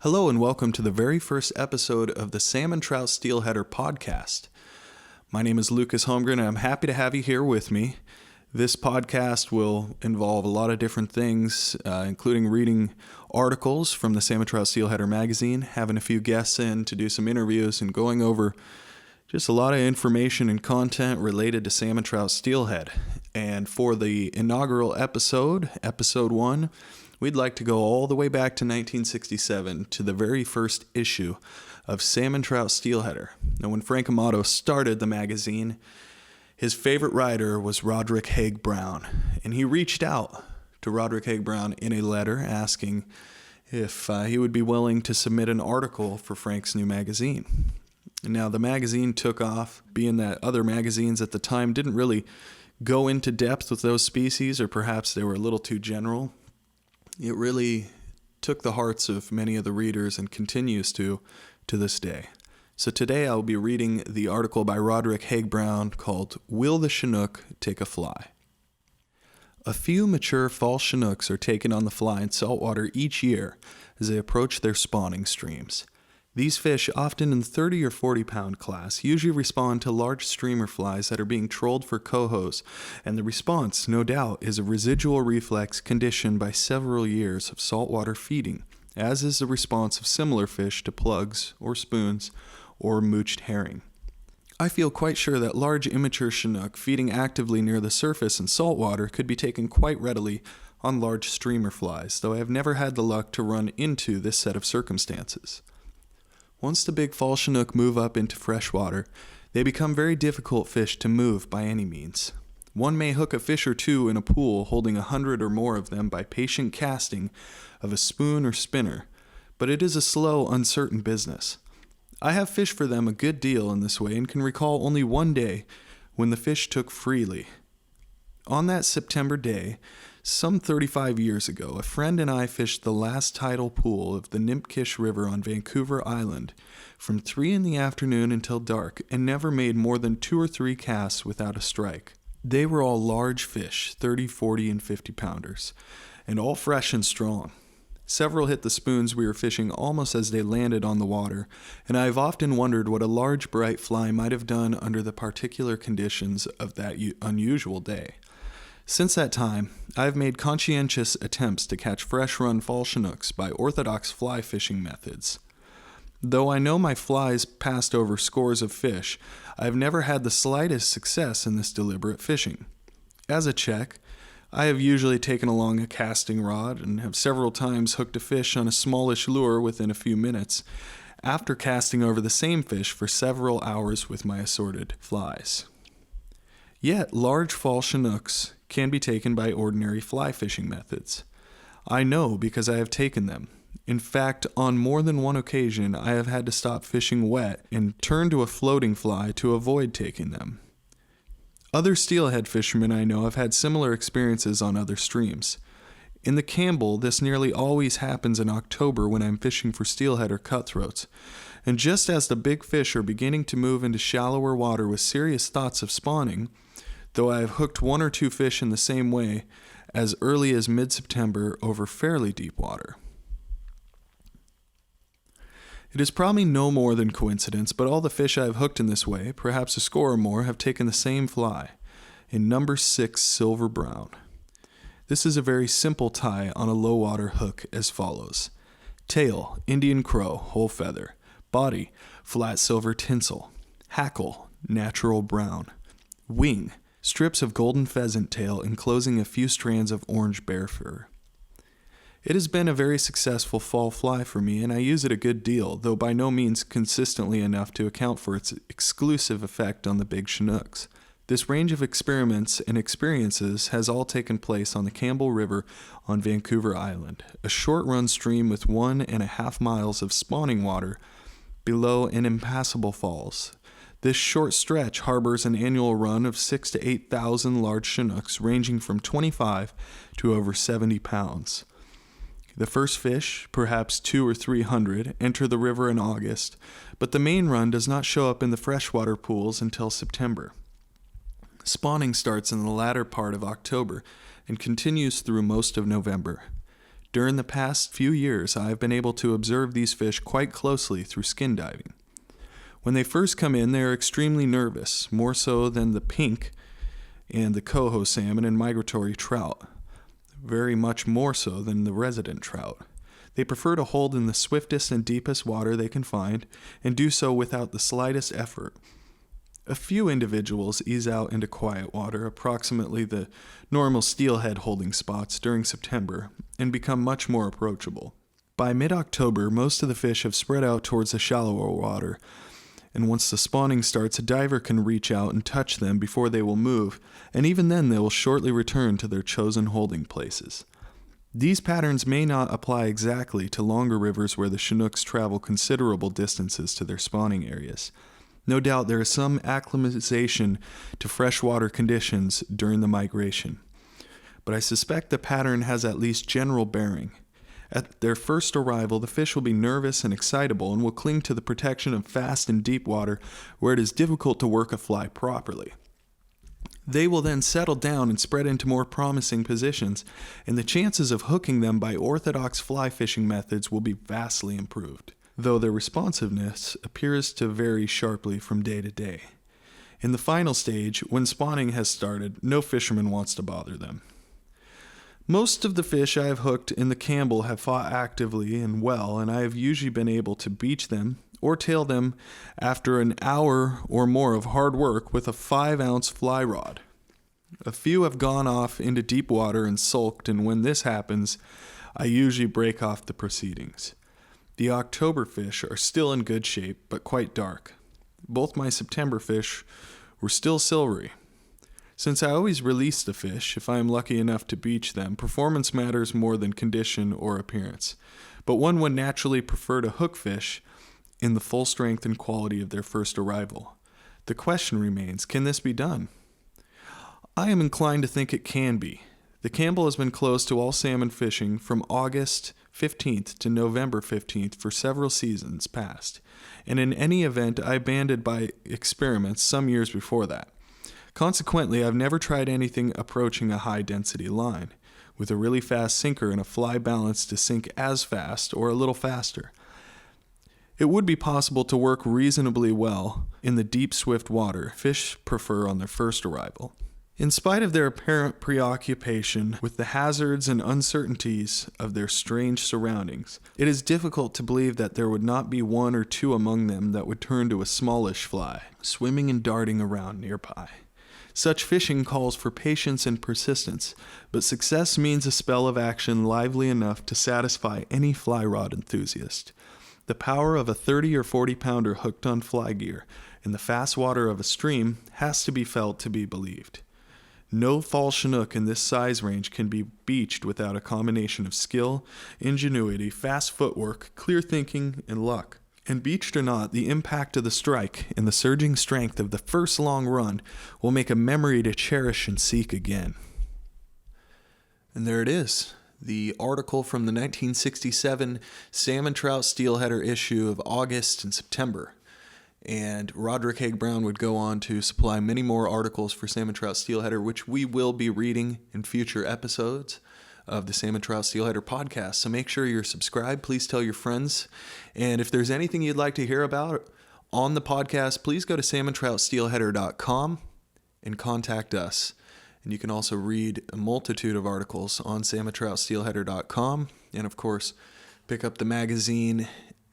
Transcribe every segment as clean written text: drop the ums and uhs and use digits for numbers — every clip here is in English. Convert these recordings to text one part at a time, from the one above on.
Hello and welcome to the very first episode of the Salmon Trout Steelheader podcast. My name is Lucas Holmgren and I'm happy to have you here with me. This podcast will involve a lot of different things, including reading articles from the Salmon Trout Steelheader magazine, having a few guests in to do some interviews, and going over just a lot of information and content related to salmon trout steelhead. And for the inaugural episode, episode 1, we'd like to go all the way back to 1967 to the very first issue of Salmon Trout Steelheader. Now, when Frank Amato started the magazine, his favorite writer was Roderick Haig Brown, and he reached out to Roderick Haig Brown in a letter asking if he would be willing to submit an article for Frank's new magazine. Now, the magazine took off, being that other magazines at the time didn't really go into depth with those species, or perhaps they were a little too general. It really took the hearts of many of the readers and continues to this day. So today I'll be reading the article by Roderick Haig Brown called "Will the Chinook Take a Fly?" A few mature fall Chinooks are taken on the fly in saltwater each year as they approach their spawning streams. These fish, often in the 30 or 40 pound class, usually respond to large streamer flies that are being trolled for cohos, and the response, no doubt, is a residual reflex conditioned by several years of saltwater feeding, as is the response of similar fish to plugs or spoons or mooched herring. I feel quite sure that large immature Chinook feeding actively near the surface in saltwater could be taken quite readily on large streamer flies, though I have never had the luck to run into this set of circumstances. Once the big fall Chinook move up into freshwater, they become very difficult fish to move by any means. One may hook a fish or two in a pool holding 100 or more of them by patient casting of a spoon or spinner, but it is a slow, uncertain business. I have fished for them a good deal in this way and can recall only one day when the fish took freely. On that September day, some 35 years ago, a friend and I fished the last tidal pool of the Nipkish River on Vancouver Island from 3 in the afternoon until dark and never made more than 2 or 3 casts without a strike. They were all large fish, 30, 40, and 50 pounders, and all fresh and strong. Several hit the spoons we were fishing almost as they landed on the water, and I have often wondered what a large bright fly might have done under the particular conditions of that unusual day. Since that time, I have made conscientious attempts to catch fresh-run fall Chinooks by orthodox fly fishing methods. Though I know my flies passed over scores of fish, I have never had the slightest success in this deliberate fishing. As a check, I have usually taken along a casting rod and have several times hooked a fish on a smallish lure within a few minutes, after casting over the same fish for several hours with my assorted flies. Yet, large fall Chinooks can be taken by ordinary fly fishing methods. I know because I have taken them. In fact, on more than one occasion, I have had to stop fishing wet and turn to a floating fly to avoid taking them. Other steelhead fishermen I know have had similar experiences on other streams. In the Campbell, this nearly always happens in October when I'm fishing for steelhead or cutthroats. And just as the big fish are beginning to move into shallower water with serious thoughts of spawning, though I have hooked 1 or 2 fish in the same way as early as mid-September over fairly deep water. It is probably no more than coincidence, but all the fish I have hooked in this way, perhaps a score or more, have taken the same fly, a number 6 silver brown. This is a very simple tie on a low water hook as follows: tail, Indian crow, whole feather; body, flat silver tinsel; hackle, natural brown; wing, strips of golden pheasant tail enclosing a few strands of orange bear fur. It has been a very successful fall fly for me, and I use it a good deal, though by no means consistently enough to account for its exclusive effect on the big Chinooks. This range of experiments and experiences has all taken place on the Campbell River on Vancouver Island, a short-run stream with 1.5 miles of spawning water below an impassable falls. This short stretch harbors an annual run of 6,000 to 8,000 large Chinooks ranging from 25 to over 70 pounds. The first fish, perhaps 200 or 300, enter the river in August, but the main run does not show up in the freshwater pools until September. Spawning starts in the latter part of October and continues through most of November. During the past few years, I have been able to observe these fish quite closely through skin diving. When they first come in, they are extremely nervous, more so than the pink and the coho salmon and migratory trout, very much more so than the resident trout. They prefer to hold in the swiftest and deepest water they can find, and do so without the slightest effort. A few individuals ease out into quiet water, approximately the normal steelhead holding spots, during September, and become much more approachable. By mid-October, most of the fish have spread out towards the shallower water, and once the spawning starts, a diver can reach out and touch them before they will move, and even then they will shortly return to their chosen holding places. These patterns may not apply exactly to longer rivers where the Chinooks travel considerable distances to their spawning areas. No doubt there is some acclimatization to freshwater conditions during the migration, but I suspect the pattern has at least general bearing. At their first arrival, the fish will be nervous and excitable and will cling to the protection of fast and deep water where it is difficult to work a fly properly. They will then settle down and spread into more promising positions, and the chances of hooking them by orthodox fly fishing methods will be vastly improved, though their responsiveness appears to vary sharply from day to day. In the final stage, when spawning has started, no fisherman wants to bother them. Most of the fish I have hooked in the Campbell have fought actively and well, and I have usually been able to beach them or tail them after an hour or more of hard work with a 5-ounce fly rod. A few have gone off into deep water and sulked, and when this happens, I usually break off the proceedings. The October fish are still in good shape, but quite dark. Both my September fish were still silvery. Since I always release the fish, if I am lucky enough to beach them, performance matters more than condition or appearance. But one would naturally prefer to hook fish in the full strength and quality of their first arrival. The question remains, can this be done? I am inclined to think it can be. The Campbell has been closed to all salmon fishing from August 15th to November 15th for several seasons past, and in any event I abandoned by experiments some years before that. Consequently, I've never tried anything approaching a high-density line, with a really fast sinker and a fly balance to sink as fast or a little faster. It would be possible to work reasonably well in the deep, swift water fish prefer on their first arrival. In spite of their apparent preoccupation with the hazards and uncertainties of their strange surroundings, it is difficult to believe that there would not be one or two among them that would turn to a smallish fly, swimming and darting around nearby. Such fishing calls for patience and persistence, but success means a spell of action lively enough to satisfy any fly rod enthusiast. The power of a 30 or 40 pounder hooked on fly gear in the fast water of a stream has to be felt to be believed. No fall Chinook in this size range can be beached without a combination of skill, ingenuity, fast footwork, clear thinking, and luck. And beached or not, the impact of the strike and the surging strength of the first long run will make a memory to cherish and seek again. And there it is, the article from the 1967 Salmon Trout Steelheader issue of August and September. And Roderick Haig Brown would go on to supply many more articles for Salmon Trout Steelheader, which we will be reading in future episodes of the Salmon Trout Steelheader podcast. So make sure you're subscribed. Please tell your friends. And if there's anything you'd like to hear about on the podcast, please go to salmontroutsteelheader.com and contact us. And you can also read a multitude of articles on salmontroutsteelheader.com. And of course, pick up the magazine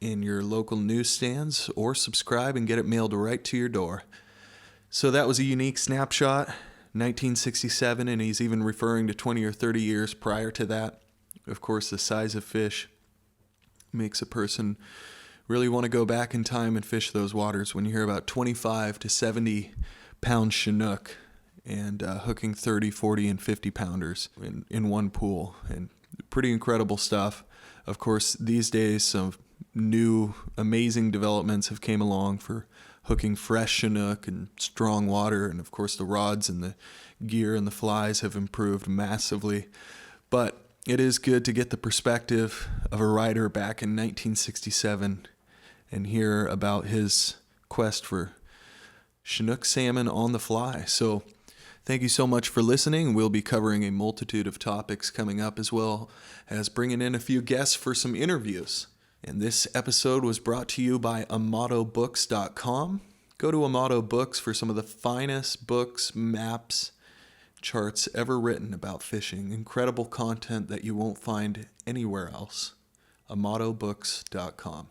in your local newsstands or subscribe and get it mailed right to your door. So that was a unique snapshot. 1967, and he's even referring to 20 or 30 years prior to that. Of course, the size of fish makes a person really want to go back in time and fish those waters when you hear about 25 to 70 pound Chinook and hooking 30, 40, and 50 pounders in one pool. And pretty incredible stuff. Of course, these days, some new amazing developments have came along for hooking fresh Chinook and strong water, and of course the rods and the gear and the flies have improved massively. But it is good to get the perspective of a writer back in 1967 and hear about his quest for Chinook salmon on the fly. So Thank you so much for listening. We'll be covering a multitude of topics coming up, as well as bringing in a few guests for some interviews. And this episode was brought to you by AmatoBooks.com. Go to Amato Books for some of the finest books, maps, charts ever written about fishing. Incredible content that you won't find anywhere else. AmatoBooks.com.